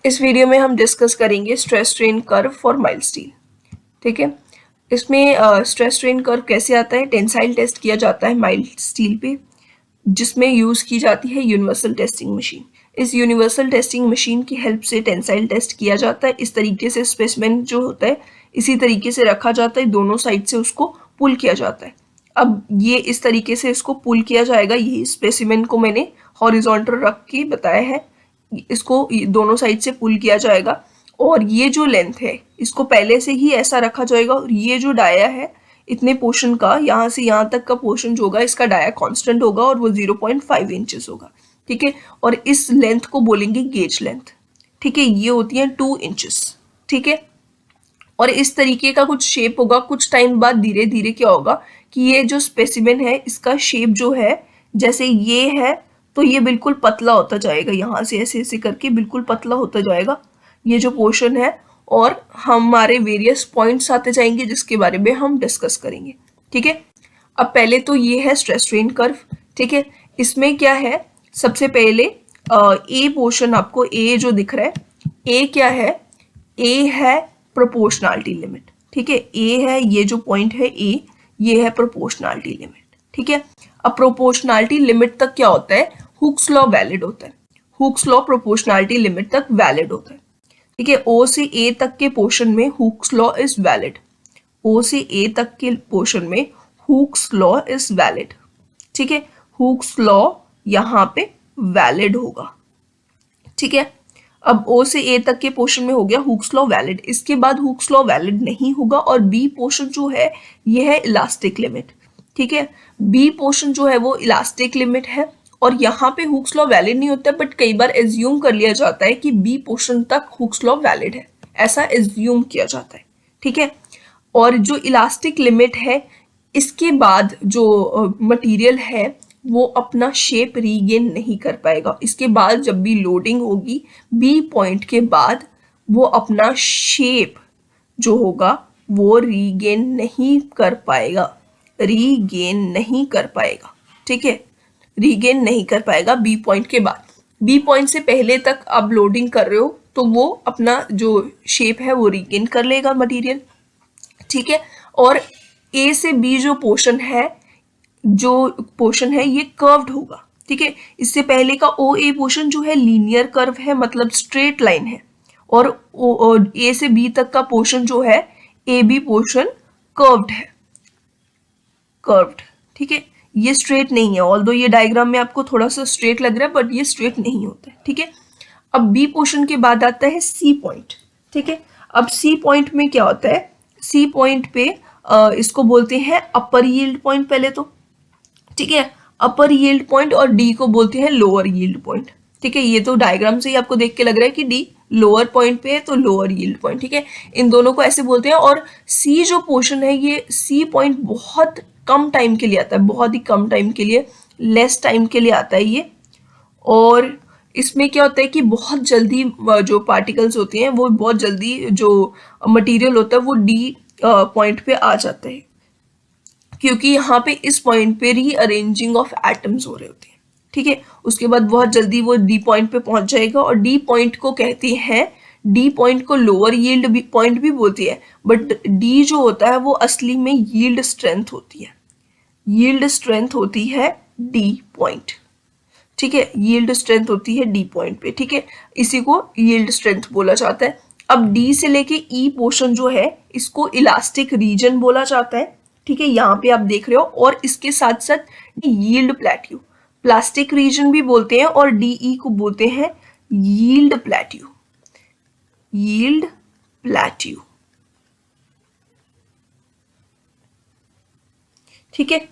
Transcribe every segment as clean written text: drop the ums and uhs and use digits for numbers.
इस वीडियो में हम डिस्कस करेंगे stress strain curve for mild steel. ठीक है, इसमें स्ट्रेस स्ट्रेन कर्व कैसे आता है? टेंसाइल टेस्ट किया जाता है माइल्ड स्टील पे, जिसमें यूज की जाती है यूनिवर्सल टेस्टिंग मशीन। इस यूनिवर्सल टेस्टिंग मशीन की हेल्प से टेंसाइल टेस्ट किया जाता है। इस तरीके से स्पेसिमेन जो होता है इसी तरीके से रखा जाता है, दोनों साइड से उसको पुल किया जाता है। अब ये इस तरीके से इसको पुल किया जाएगा। ये स्पेसिमेन को मैंने हॉरिजॉन्टल रख के बताया है, इसको दोनों साइड से पुल किया जाएगा। और ये जो लेंथ है इसको पहले से ही ऐसा रखा जाएगा, और ये जो डाया है इतने पोर्शन का, यहाँ से यहाँ तक का पोर्शन जो होगा इसका डाया कांस्टेंट होगा और वो 0.5 इंचेस होगा। ठीक है, और इस लेंथ को बोलेंगे गेज लेंथ। ठीक है, ये होती है 2 इंचेस। ठीक है, और इस तरीके का कुछ शेप होगा। कुछ टाइम बाद धीरे धीरे क्या होगा कि ये जो स्पेसिमेन है इसका शेप जो है, जैसे ये है तो ये बिल्कुल पतला होता जाएगा, यहाँ से ऐसे ऐसे करके बिल्कुल पतला होता जाएगा ये जो पोर्शन है, और हमारे वेरियस पॉइंट्स आते जाएंगे जिसके बारे में हम डिस्कस करेंगे। ठीक है, अब पहले तो ये है स्ट्रेस स्ट्रेन कर्व। ठीक है, इसमें क्या है, सबसे पहले ए पोर्शन, आपको ए जो दिख रहा है, ए क्या है? ए है प्रोपोर्शनैलिटी लिमिट। ठीक है, ए है, ये जो पॉइंट है ए, ये है प्रोपोर्शनैलिटी लिमिट। ठीक है, अब प्रोपोर्शनैलिटी लिमिट तक क्या होता है? हुक्स लॉ वैलिड होता है। हुक्स लॉ प्रोपोर्शनैलिटी लिमिट तक वैलिड होता है। ठीक है, ओ से ए तक के पोर्शन में हुक्स लॉ इज वैलिड। ओ से ए तक के पोर्शन में हुक्स लॉ इज वैलिड। ठीक है, हुक्स लॉ यहाँ पे वैलिड होगा। ठीक है, अब ओ से ए तक के पोर्शन में हो गया हुक्स लॉ वैलिड। इसके बाद हुक्स लॉ वैलिड नहीं होगा, और बी पोर्शन जो है ये है इलास्टिक लिमिट। ठीक है, बी पोर्शन जो है वो इलास्टिक लिमिट है, और यहाँ पे हुक्स लॉ वैलिड नहीं होता, बट कई बार एज्यूम कर लिया जाता है कि बी पोर्शन तक हुक्स लॉ वैलिड है, ऐसा एज्यूम किया जाता है। ठीक है, और जो इलास्टिक लिमिट है इसके बाद जो मटेरियल है वो अपना शेप रीगेन नहीं कर पाएगा। इसके बाद जब भी लोडिंग होगी बी पॉइंट के बाद, वो अपना शेप जो होगा वो रीगेन नहीं कर पाएगा। रीगेन नहीं कर पाएगा। ठीक है, रीगेन नहीं कर पाएगा बी पॉइंट के बाद। बी पॉइंट से पहले तक आप लोडिंग कर रहे हो तो वो अपना जो शेप है वो रीगेन कर लेगा मटेरियल। ठीक है, और ए से बी जो पोर्शन है ये कर्व्ड होगा। ठीक है, इससे पहले का ओ ए पोर्शन जो है लीनियर कर्व है, मतलब स्ट्रेट लाइन है, और ए से बी तक का पोर्शन जो है ए बी पोर्शन कर्व्ड है, कर्व्ड। ठीक है, ये स्ट्रेट नहीं है, ऑल्दो ये डायग्राम में आपको थोड़ा सा स्ट्रेट लग रहा है बट ये स्ट्रेट नहीं होता है। ठीक है, अब बी पोर्शन के बाद आता है सी पॉइंट। ठीक है, अब सी पॉइंट में क्या होता है? सी पॉइंट पे इसको बोलते हैं अपर यील्ड पॉइंट पहले तो। ठीक है, अपर यील्ड पॉइंट, और डी को बोलते हैं लोअर यील्ड पॉइंट। ठीक है, ये तो डायग्राम से ही आपको देख के लग रहा है कि डी लोअर पॉइंट पे है तो लोअर यील्ड पॉइंट। ठीक है, इन दोनों को ऐसे बोलते हैं। और सी जो पोर्शन है, ये सी पॉइंट बहुत कम टाइम के लिए आता है, बहुत ही कम टाइम के लिए, लेस टाइम के लिए आता है ये। और इसमें क्या होता है कि बहुत जल्दी जो पार्टिकल्स होते हैं वो बहुत जल्दी, जो मटेरियल होता है वो डी पॉइंट पे आ जाता है, क्योंकि यहाँ पे इस पॉइंट पे रीअरेंजिंग ऑफ एटम्स हो रहे होते हैं। ठीक है, उसके बाद बहुत जल्दी वो डी पॉइंट पे पहुंच जाएगा, और डी पॉइंट को कहते हैं, डी पॉइंट को लोअर यील्ड पॉइंट भी बोलती है, बट डी जो होता है वो असली में यील्ड स्ट्रेंथ होती है। यील्ड स्ट्रेंथ होती है डी पॉइंट। ठीक है, यील्ड स्ट्रेंथ होती है डी पॉइंट पे। ठीक है, इसी को यील्ड स्ट्रेंथ बोला जाता है। अब डी से लेके ई पोर्शन जो है इसको इलास्टिक रीजन बोला जाता है। ठीक है, यहाँ पे आप देख रहे हो, और इसके साथ साथ यील्ड प्लेट्यू, प्लास्टिक रीजन भी बोलते हैं, और डीई को बोलते हैं यील्ड प्लेट्यू। Yield plateau. ठीक है,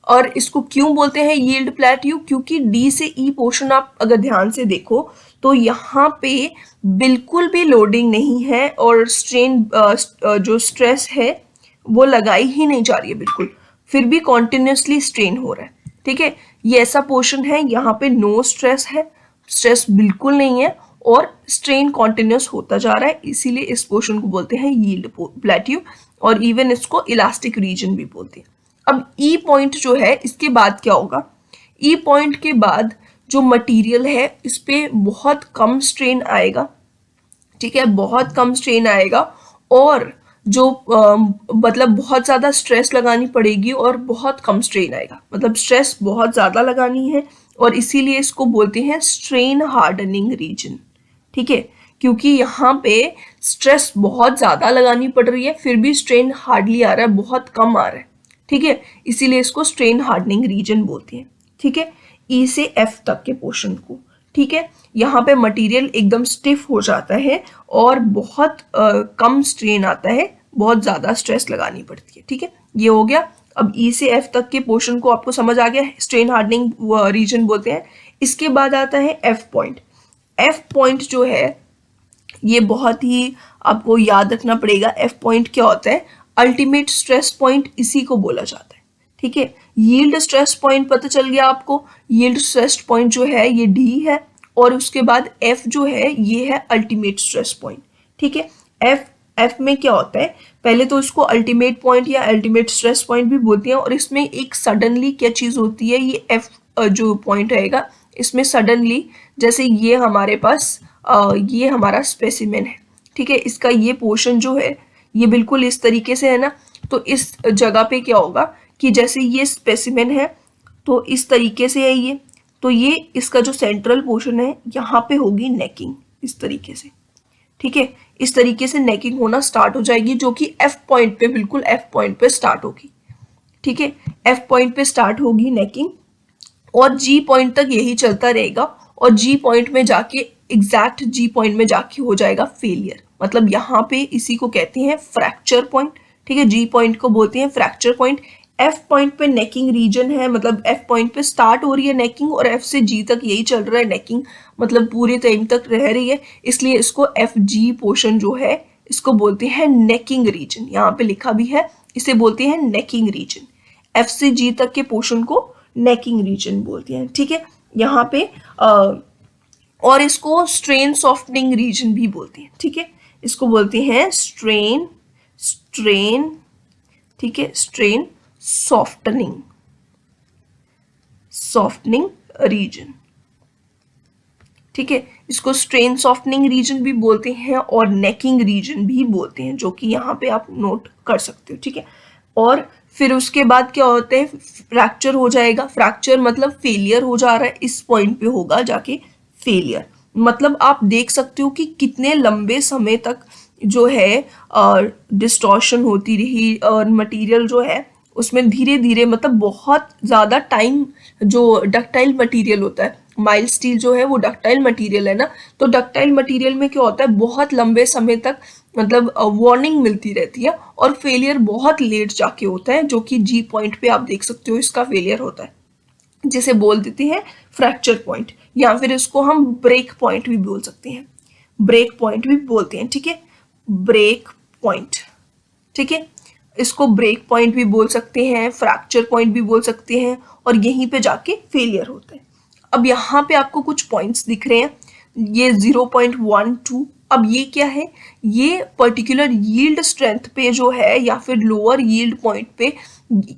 और इसको क्यों बोलते हैं यील्ड प्लेट्यू? क्योंकि डी से ई पोर्शन आप अगर ध्यान से देखो तो यहाँ पे बिल्कुल भी लोडिंग नहीं है, और स्ट्रेन जो स्ट्रेस है वो लगाई ही नहीं जा रही है बिल्कुल, फिर भी कॉन्टिन्यूसली स्ट्रेन हो रहा है। ठीक है, ये ऐसा पोर्शन है, यहाँ पे नो स्ट्रेस है, स्ट्रेस बिल्कुल नहीं है, और स्ट्रेन कॉन्टिन्यूस होता जा रहा है, इसीलिए इस पोर्शन को बोलते हैं यील्ड प्लेट्यू, और इवन इसको इलास्टिक रीजन भी बोलते हैं। अब ई पॉइंट जो है इसके बाद क्या होगा? ई पॉइंट के बाद जो मटेरियल है इस पे बहुत कम स्ट्रेन आएगा, ठीक है, बहुत कम स्ट्रेन आएगा और जो मतलब बहुत ज़्यादा स्ट्रेस लगानी पड़ेगी और बहुत कम स्ट्रेन आएगा, मतलब स्ट्रेस बहुत ज़्यादा लगानी है और इसीलिए इसको बोलते हैं स्ट्रेन हार्डनिंग रीजन। ठीक है, क्योंकि यहाँ पे स्ट्रेस बहुत ज़्यादा लगानी पड़ रही है फिर भी स्ट्रेन हार्डली आ रहा है, बहुत कम आ रहा है। ठीक है, इसीलिए इसको स्ट्रेन हार्डनिंग रीजन बोलते हैं। ठीक है, ई से एफ तक के पोर्शन को। ठीक है, यहाँ पे मटेरियल एकदम स्टिफ हो जाता है और बहुत कम स्ट्रेन आता है, बहुत ज़्यादा स्ट्रेस लगानी पड़ती है। ठीक है, ये हो गया। अब ई से एफ तक के पोर्शन को आपको समझ आ गया, स्ट्रेन हार्डनिंग रीजन बोलते हैं। इसके बाद आता है एफ पॉइंट। एफ पॉइंट जो है ये बहुत ही आपको याद रखना पड़ेगा। एफ पॉइंट क्या होता है? अल्टीमेट स्ट्रेस पॉइंट इसी को बोला जाता है। ठीक है, यील्ड स्ट्रेस पॉइंट पता चल गया आपको, यील्ड स्ट्रेस पॉइंट जो है ये डी है और उसके बाद एफ जो है ये है अल्टीमेट स्ट्रेस पॉइंट। ठीक है, एफ में क्या होता है, पहले तो इसको अल्टीमेट पॉइंट या अल्टीमेट स्ट्रेस पॉइंट भी बोलते हैं और इसमें एक सडनली क्या चीज़ होती है, ये एफ जो पॉइंट रहेगा इसमें सडनली, जैसे ये हमारे पास ये हमारा स्पेसिमेन है। ठीक है, इसका ये पोर्शन जो है ये बिल्कुल इस तरीके से है ना, तो इस जगह पे क्या होगा कि जैसे ये स्पेसिमेन है तो इस तरीके से है ये, तो ये इसका जो सेंट्रल पोर्शन है यहाँ पे होगी नेकिंग इस तरीके से। ठीक है, इस तरीके से नेकिंग होना स्टार्ट हो जाएगी जो कि एफ पॉइंट पे, बिल्कुल एफ पॉइंट पे स्टार्ट होगी। ठीक है, एफ पॉइंट पे स्टार्ट होगी नेकिंग और जी पॉइंट तक यही चलता रहेगा और जी पॉइंट में जाके एग्जैक्ट जी पॉइंट में जाके हो जाएगा फेलियर, मतलब यहाँ पे इसी को कहते हैं फ्रैक्चर पॉइंट। ठीक है, जी पॉइंट को बोलते हैं फ्रैक्चर पॉइंट। एफ पॉइंट पे नेकिंग रीजन है, मतलब एफ पॉइंट पे स्टार्ट हो रही है नेकिंग और एफ से जी तक यही चल रहा है नेकिंग, मतलब पूरे टाइम तक रह रही है, इसलिए इसको एफ जी पोर्शन जो है इसको बोलते हैं नेकिंग रीजन। यहाँ पे लिखा भी है, इसे बोलते हैं नेकिंग रीजन। एफ से जी तक के पोर्शन को नेकिंग रीजन बोलते हैं। ठीक है, यहाँ पे और इसको स्ट्रेन सॉफ्टनिंग रीजन भी बोलते हैं। ठीक है, इसको बोलते हैं स्ट्रेन ठीक है, स्ट्रेन सॉफ्टनिंग रीजन। ठीक है, इसको स्ट्रेन सॉफ्टनिंग रीजन भी बोलते हैं और नेकिंग रीजन भी बोलते हैं, जो कि यहाँ पे आप नोट कर सकते हो। ठीक है, और फिर उसके बाद क्या होता है, फ्रैक्चर हो जाएगा। फ्रैक्चर मतलब फेलियर हो जा रहा है, इस पॉइंट पे होगा जाके फेलियर। मतलब आप देख सकते हो कि कितने लंबे समय तक जो है डिस्टॉर्शन होती रही और मटेरियल जो है उसमें धीरे धीरे, मतलब बहुत ज़्यादा टाइम, जो डक्टाइल मटेरियल होता है, माइल्ड स्टील जो है वो डक्टाइल मटेरियल है ना, तो डक्टाइल मटेरियल में क्या होता है, बहुत लंबे समय तक मतलब वार्निंग मिलती रहती है और फेलियर बहुत लेट जाके होता है, जो कि जी पॉइंट पे आप देख सकते हो इसका फेलियर होता है, जिसे बोल देते हैं फ्रैक्चर पॉइंट, या फिर इसको हम ब्रेक पॉइंट भी बोल सकते हैं, ब्रेक पॉइंट भी बोलते हैं। ठीक है, ब्रेक पॉइंट। ठीक है, इसको ब्रेक पॉइंट भी बोल सकते हैं, फ्रैक्चर पॉइंट भी बोल सकते हैं और यहीं पे जाके फेलियर होता है। अब यहाँ पे आपको कुछ पॉइंट्स दिख रहे हैं, ये 0.12। अब ये क्या है, ये पर्टिकुलर यील्ड स्ट्रेंथ पे जो है या फिर लोअर यील्ड पॉइंट पे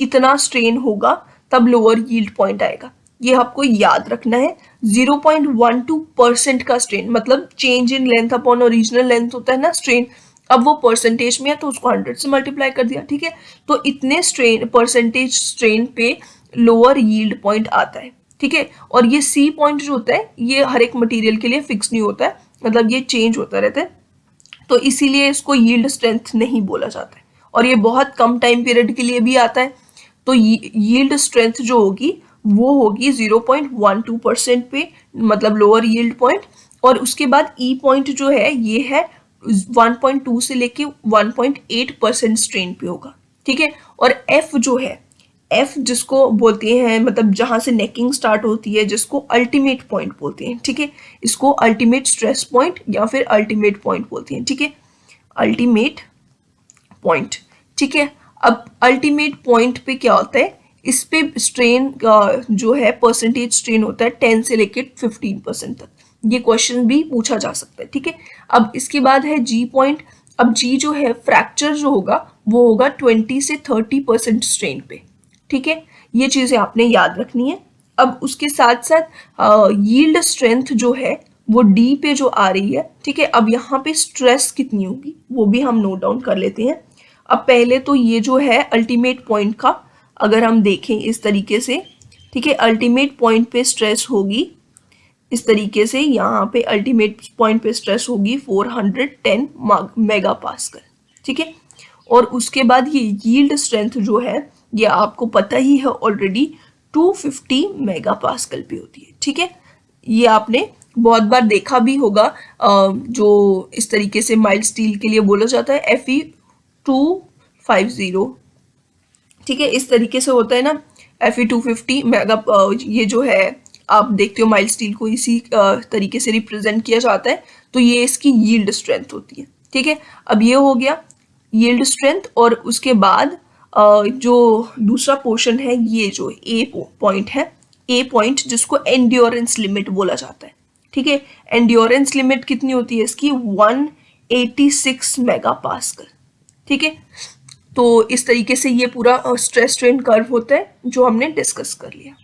इतना स्ट्रेन होगा तब लोअर यील्ड पॉइंट आएगा, ये आपको याद रखना है। 0.12% का स्ट्रेन, मतलब change in length upon original length होता है ना स्ट्रेन, अब वो परसेंटेज में है तो उसको 100 से मल्टीप्लाई कर दिया। ठीक है, तो इतने स्ट्रेन, परसेंटेज स्ट्रेन पे लोअर यील्ड पॉइंट आता है। ठीक है, और ये सी पॉइंट जो होता है ये हर एक मटेरियल के लिए फिक्स नहीं होता है, मतलब ये चेंज होता रहता है, तो इसीलिए इसको यील्ड स्ट्रेंथ नहीं बोला जाता है और ये बहुत कम टाइम पीरियड के लिए भी आता है। तो यील्ड स्ट्रेंथ जो होगी वो होगी 0.12% पे, मतलब लोअर यील्ड पॉइंट, और उसके बाद ई पॉइंट जो है ये है 1.2 से लेके 1.8% स्ट्रेन पे होगा। ठीक है, और एफ जो है, एफ जिसको बोलते हैं, मतलब जहां से नेकिंग स्टार्ट होती है, जिसको अल्टीमेट पॉइंट बोलते हैं। ठीक है, इसको अल्टीमेट स्ट्रेस पॉइंट या फिर अल्टीमेट पॉइंट बोलते हैं। ठीक है, अल्टीमेट पॉइंट। ठीक है, अब अल्टीमेट पॉइंट पे क्या होता है, इस पे स्ट्रेन जो है परसेंटेज स्ट्रेन होता है 10 से लेके 15% तक, ये क्वेश्चन भी पूछा जा सकता है। ठीक है, अब इसके बाद है जी पॉइंट। अब जी जो है फ्रैक्चर जो होगा वो होगा 20 से 30% स्ट्रेन पे। ठीक है, ये चीज़ें आपने याद रखनी है। अब उसके साथ साथ यील्ड स्ट्रेंथ जो है वो डी पे जो आ रही है, ठीक है। अब यहाँ पे स्ट्रेस कितनी होगी वो भी हम नोट डाउन कर लेते हैं। अब पहले तो ये जो है अल्टीमेट पॉइंट का अगर हम देखें इस तरीके से, ठीक है, अल्टीमेट पॉइंट पे स्ट्रेस होगी इस तरीके से, यहाँ पे अल्टीमेट पॉइंट पे स्ट्रेस होगी 410 मेगा पास्कल, ठीक है। और उसके बाद ये यील्ड स्ट्रेंथ जो है ये आपको पता ही है ऑलरेडी 250 मेगा पास्कल पे होती है, ठीक है। ये आपने बहुत बार देखा भी होगा, जो इस तरीके से माइल्ड स्टील के लिए बोला जाता है Fe250, ठीक है, इस तरीके से होता है ना Fe250 मेगा। ये जो है आप देखते हो माइल्ड स्टील को इसी तरीके से रिप्रेजेंट किया जाता है, तो ये इसकी यील्ड स्ट्रेंथ होती है, ठीक है। अब ये हो गया यील्ड स्ट्रेंथ, और उसके बाद जो दूसरा पोर्शन है ये जो ए पॉइंट है, ए पॉइंट जिसको एंड्योरेंस लिमिट बोला जाता है, ठीक है। एंड्योरेंस लिमिट कितनी होती है इसकी 186 मेगा पास्कल, ठीक है। तो इस तरीके से ये पूरा स्ट्रेस स्ट्रेन कर्व होता है जो हमने डिस्कस कर लिया।